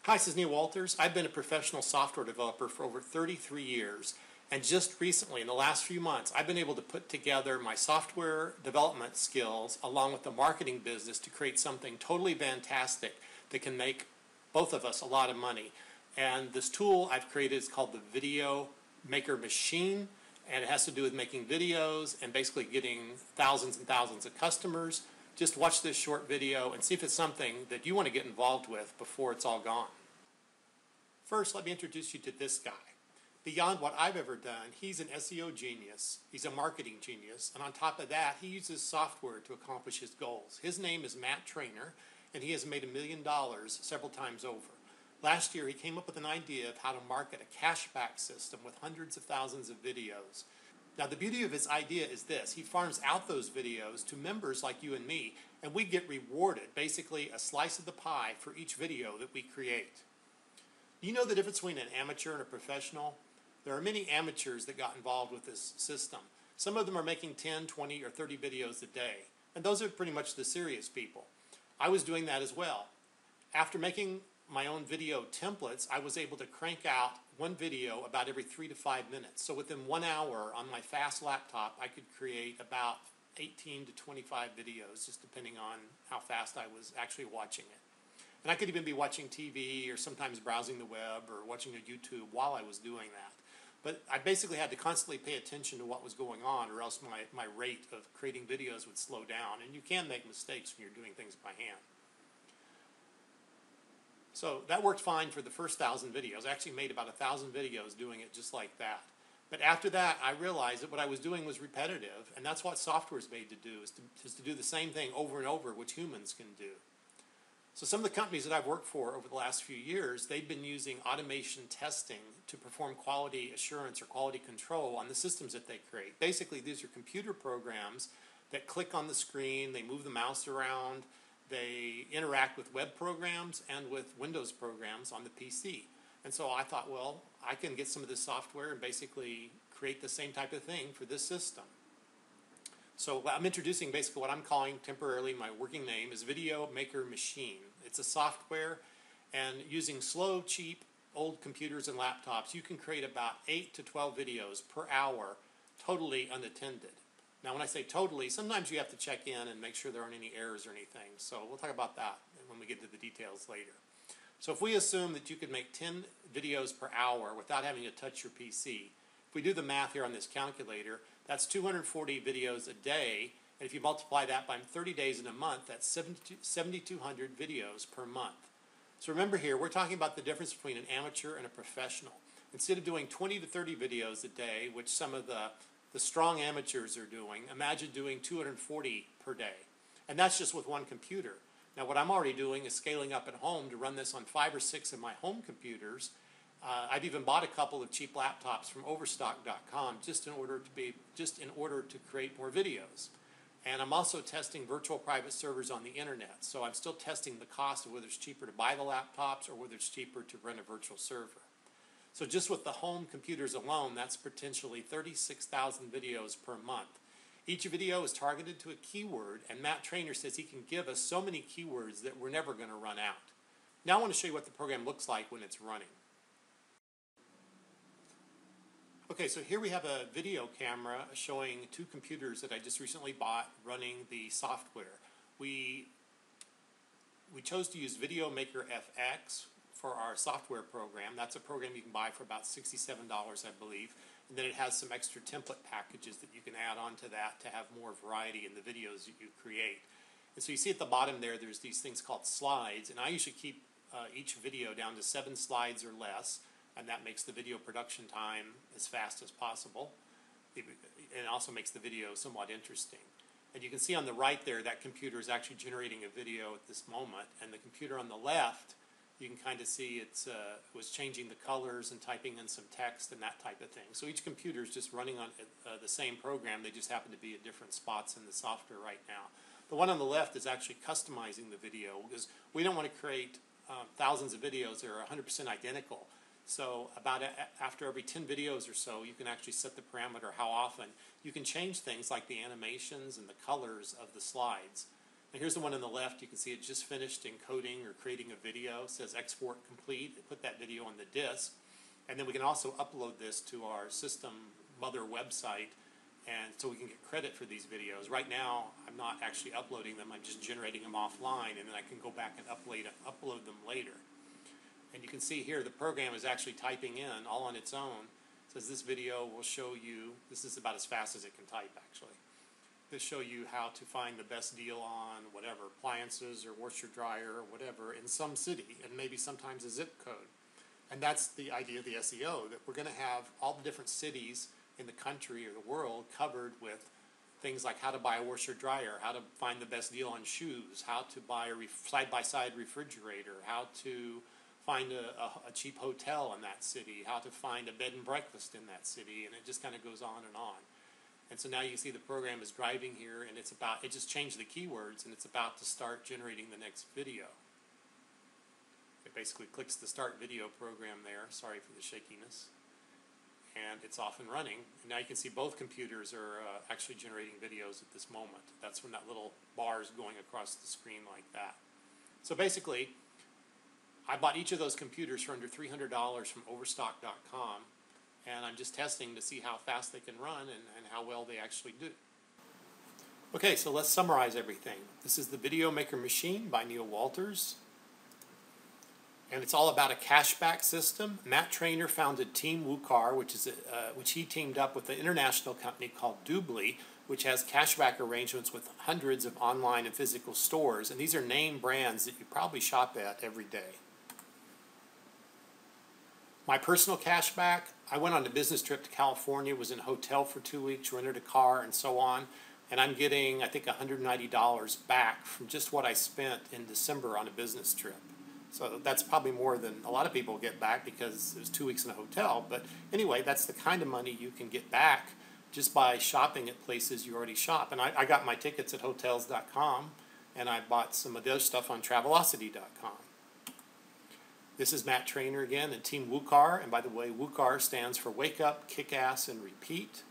Hi, this is Neil Walters. I've been a professional software developer for over 33 years, and just recently, in the last few months, I've been able to put together my software development skills along with the marketing business to create something totally fantastic that can make both of us a lot of money. And this tool I've created is called the Video Maker Machine, and it has to do with making videos and basically getting thousands and thousands of customers. Just watch this short video and see if it's something that you want to get involved with before it's all gone. First, let me introduce you to this guy. Beyond what I've ever done, he's an SEO genius, he's a marketing genius, and on top of that, he uses software to accomplish his goals. His name is Traynor, and he has made $1 million several times over. Last year, he came up with an idea of how to market a cashback system with hundreds of thousands of videos. Now, the beauty of his idea is this. He farms out those videos to members like you and me, and we get rewarded, basically a slice of the pie for each video that we create. Do you know the difference between an amateur and a professional? There are many amateurs that got involved with this system. Some of them are making 10, 20, or 30 videos a day, and those are pretty much the serious people. I was doing that as well. After making my own video templates, I was able to crank out one video about every 3 to 5 minutes. So within 1 hour on my fast laptop, I could create about 18 to 25 videos, just depending on how fast I was actually watching it. And I could even be watching TV or sometimes browsing the web or watching a YouTube while I was doing that. But I basically had to constantly pay attention to what was going on, or else my rate of creating videos would slow down. And you can make mistakes when you're doing things by hand. So that worked fine for the first 1,000 videos. I actually made about 1,000 videos doing it just like that. But after that, I realized that what I was doing was repetitive, and that's what software is made to do, is to do the same thing over and over, which humans can do. So some of the companies that I've worked for over the last few years, they've been using automation testing to perform quality assurance or quality control on the systems that they create. Basically, these are computer programs that click on the screen, they move the mouse around, they interact with web programs and with Windows programs on the PC. And so I thought, well, I can get some of this software and basically create the same type of thing for this system. So I'm introducing basically what I'm calling temporarily, my working name is Video Maker Machine. It's a software, and using slow, cheap, old computers and laptops, you can create about 8 to 12 videos per hour, totally unattended. Now, when I say totally, sometimes you have to check in and make sure there aren't any errors or anything. So we'll talk about that when we get to the details later. So if we assume that you could make 10 videos per hour without having to touch your PC, if we do the math here on this calculator, that's 240 videos a day. And if you multiply that by 30 days in a month, that's 7,200 videos per month. So remember here, we're talking about the difference between an amateur and a professional. Instead of doing 20 to 30 videos a day, which some of the strong amateurs are doing, imagine doing 240 per day. And that's just with one computer. Now what I'm already doing is scaling up at home to run this on 5 or 6 of my home computers. I've even bought a couple of cheap laptops from Overstock.com just in order to create more videos. And I'm also testing virtual private servers on the internet. So I'm still testing the cost of whether it's cheaper to buy the laptops or whether it's cheaper to run a virtual server. So just with the home computers alone, that's potentially 36,000 videos per month. Each video is targeted to a keyword, and Traynor says he can give us so many keywords that we're never going to run out. Now I want to show you what the program looks like when it's running. Okay, so here we have a video camera showing 2 computers that I just recently bought running the software. We chose to use VideoMakerFX for our software program. That's a program you can buy for about $67, I believe. And then it has some extra template packages that you can add on to that to have more variety in the videos that you create. And so you see at the bottom there, there's these things called slides, and I usually keep each video down to 7 slides or less, and that makes the video production time as fast as possible. It also makes the video somewhat interesting. And you can see on the right there, that computer is actually generating a video at this moment, and the computer on the left, you can kind of see it was changing the colors and typing in some text and that type of thing. So each computer is just running on the same program. They just happen to be at different spots in the software right now. The one on the left is actually customizing the video, because we don't want to create thousands of videos that are 100% identical. So after every 10 videos or so, you can actually set the parameter how often. You can change things like the animations and the colors of the slides. Now here's the one on the left. You can see it just finished encoding or creating a video. It says export complete. It put that video on the disk. And then we can also upload this to our system mother website, and so we can get credit for these videos. Right now, I'm not actually uploading them. I'm just generating them offline, and then I can go back and upload them later. And you can see here the program is actually typing in all on its own. It says this video will show you, this is about as fast as it can type actually. This show you how to find the best deal on whatever, appliances or washer dryer or whatever in some city, and maybe sometimes a zip code. And that's the idea of the SEO, that we're going to have all the different cities in the country or the world covered with things like how to buy a washer dryer, how to find the best deal on shoes, how to buy a side-by-side refrigerator, how to find a cheap hotel in that city, how to find a bed and breakfast in that city, and it just kind of goes on and on. And so now you see the program is driving here, and it just changed the keywords, and it's about to start generating the next video. It basically clicks the start video program there. Sorry for the shakiness. And it's off and running. And now you can see both computers are actually generating videos at this moment. That's when that little bar is going across the screen like that. So basically, I bought each of those computers for under $300 from Overstock.com, and I'm just testing to see how fast they can run and how well they actually do. Okay, so let's summarize everything. This is the Video Maker Machine by Neil Walters. And it's all about a cashback system. Matt Traynor founded Team WUKAR, which he teamed up with an international company called Doobly, which has cashback arrangements with hundreds of online and physical stores. And these are name brands that you probably shop at every day. My personal cashback, I went on a business trip to California, was in a hotel for 2 weeks, rented a car, and so on. And I'm getting, I think, $190 back from just what I spent in December on a business trip. So that's probably more than a lot of people get back because it was 2 weeks in a hotel. But anyway, that's the kind of money you can get back just by shopping at places you already shop. And I got my tickets at Hotels.com, and I bought some of the other stuff on Travelocity.com. This is Matt Traynor again and Team WUKAR. And by the way, WUKAR stands for Wake Up, Kick Ass, and Repeat.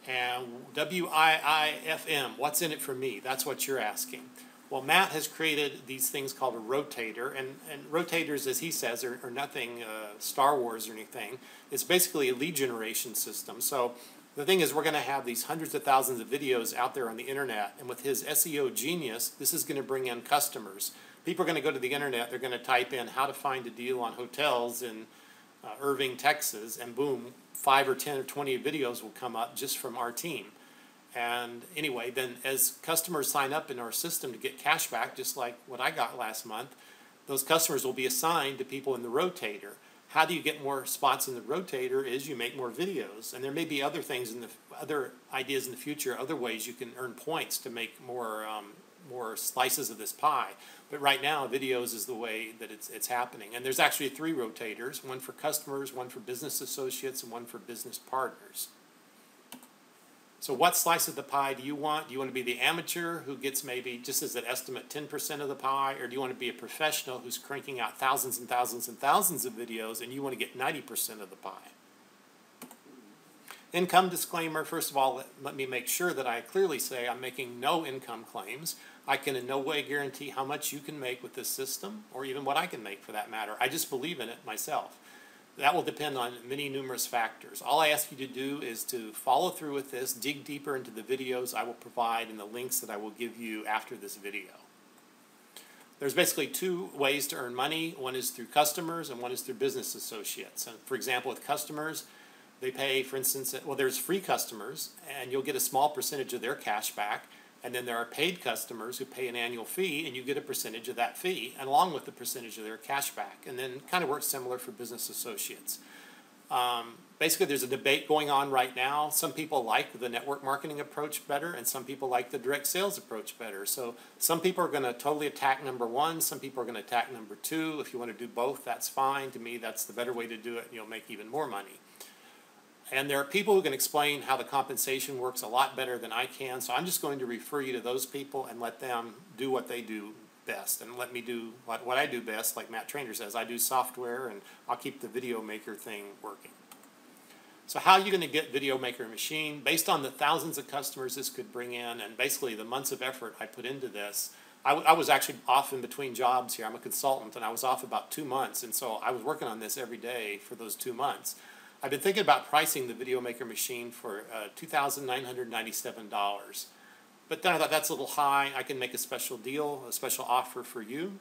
And WIIFM, what's in it for me? That's what you're asking. Well, Matt has created these things called a Rotator, and Rotators, as he says, are nothing Star Wars or anything. It's basically a lead generation system. So the thing is, we're going to have these hundreds of thousands of videos out there on the internet, and with his SEO genius, this is going to bring in customers. People are going to go to the internet, they're going to type in how to find a deal on hotels in Irving, Texas, and boom, 5 or 10 or 20 videos will come up just from our team. And anyway, then as customers sign up in our system to get cash back, just like what I got last month, those customers will be assigned to people in the Rotator. How do you get more spots in the Rotator is you make more videos. And there may be other things, other ideas in the future, other ways you can earn points to make more slices of this pie. But right now, videos is the way that it's happening. And there's actually 3 Rotators, one for customers, one for business associates, and one for business partners. So what slice of the pie do you want? Do you want to be the amateur who gets maybe, just as an estimate, 10% of the pie? Or do you want to be a professional who's cranking out thousands and thousands and thousands of videos and you want to get 90% of the pie? Income disclaimer, first of all, let me make sure that I clearly say I'm making no income claims. I can in no way guarantee how much you can make with this system, or even what I can make for that matter. I just believe in it myself. That will depend on many numerous factors. All I ask you to do is to follow through with this, dig deeper into the videos I will provide and the links that I will give you after this video. There's basically 2 ways to earn money. One is through customers and one is through business associates. And for example, with customers, they pay, for instance, well, there's free customers, and you'll get a small percentage of their cash back. And then there are paid customers who pay an annual fee, and you get a percentage of that fee, and along with the percentage of their cash back. And then it kind of works similar for business associates. Basically, there's a debate going on right now. Some people like the network marketing approach better, and some people like the direct sales approach better. So some people are going to totally attack number 1. Some people are going to attack number 2. If you want to do both, that's fine. To me, that's the better way to do it, and you'll make even more money. And there are people who can explain how the compensation works a lot better than I can, so I'm just going to refer you to those people and let them do what they do best. And let me do what I do best, like Matt Traynor says. I do software, and I'll keep the video maker thing working. So how are you going to get Video Maker Machine? Based on the thousands of customers this could bring in and basically the months of effort I put into this, I was actually off in between jobs here. I'm a consultant, and I was off about 2 months, and so I was working on this every day for those 2 months. I've been thinking about pricing the Video Maker Machine for $2,997. But then I thought that's a little high. I can make a special deal, a special offer for you.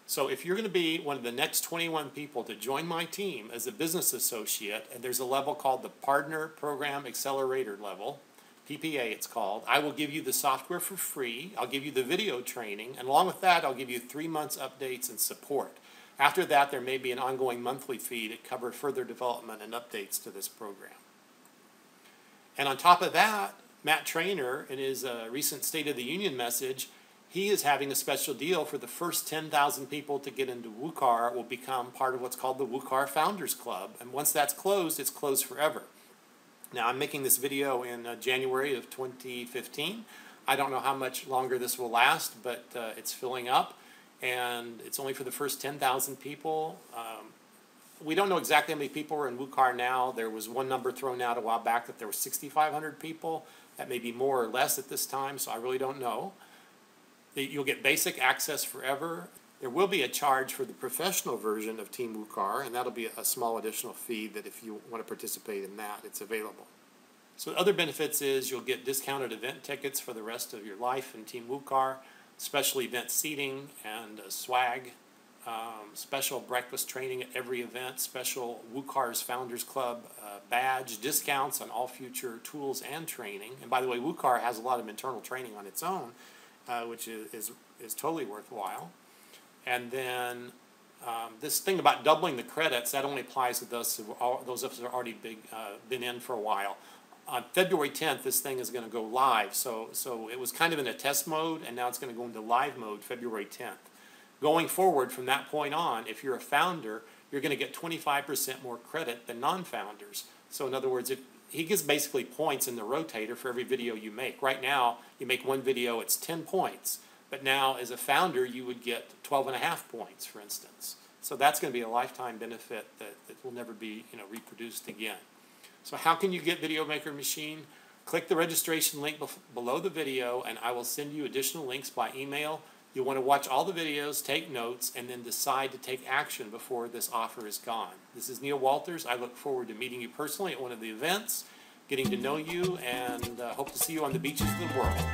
So if you're going to be one of the next 21 people to join my team as a business associate, and there's a level called the Partner Program Accelerator level, PPA it's called, I will give you the software for free. I'll give you the video training, and along with that, I'll give you 3 months updates and support. After that, there may be an ongoing monthly fee to cover further development and updates to this program. And on top of that, Matt Traynor, in his recent State of the Union message, he is having a special deal for the first 10,000 people to get into WUKAR will become part of what's called the WUKAR Founders Club. And once that's closed, it's closed forever. Now, I'm making this video in January of 2015. I don't know how much longer this will last, but it's filling up. And it's only for the first 10,000 people. We don't know exactly how many people are in WUKAR now. There was one number thrown out a while back that there were 6,500 people. That may be more or less at this time, so I really don't know. You'll get basic access forever. There will be a charge for the professional version of Team WUKAR, and that'll be a small additional fee that if you want to participate in that, it's available. So other benefits is you'll get discounted event tickets for the rest of your life in Team WUKAR, special event seating and swag, special breakfast training at every event, special WUKAR's Founders Club badge, discounts on all future tools and training. And by the way, WUKAR has a lot of internal training on its own, which is totally worthwhile. And then this thing about doubling the credits, that only applies to those of us who are already been in for a while. On February 10th, this thing is going to go live. So it was kind of in a test mode, and now it's going to go into live mode February 10th. Going forward from that point on, if you're a founder, you're going to get 25% more credit than non-founders. So in other words, he gives basically points in the Rotator for every video you make. Right now, you make one video, it's 10 points. But now, as a founder, you would get 12.5 points, for instance. So that's going to be a lifetime benefit that will never be reproduced again. So how can you get Video Maker Machine? Click the registration link below the video, and I will send you additional links by email. You'll want to watch all the videos, take notes, and then decide to take action before this offer is gone. This is Neil Walters. I look forward to meeting you personally at one of the events, getting to know you, and hope to see you on the beaches of the world.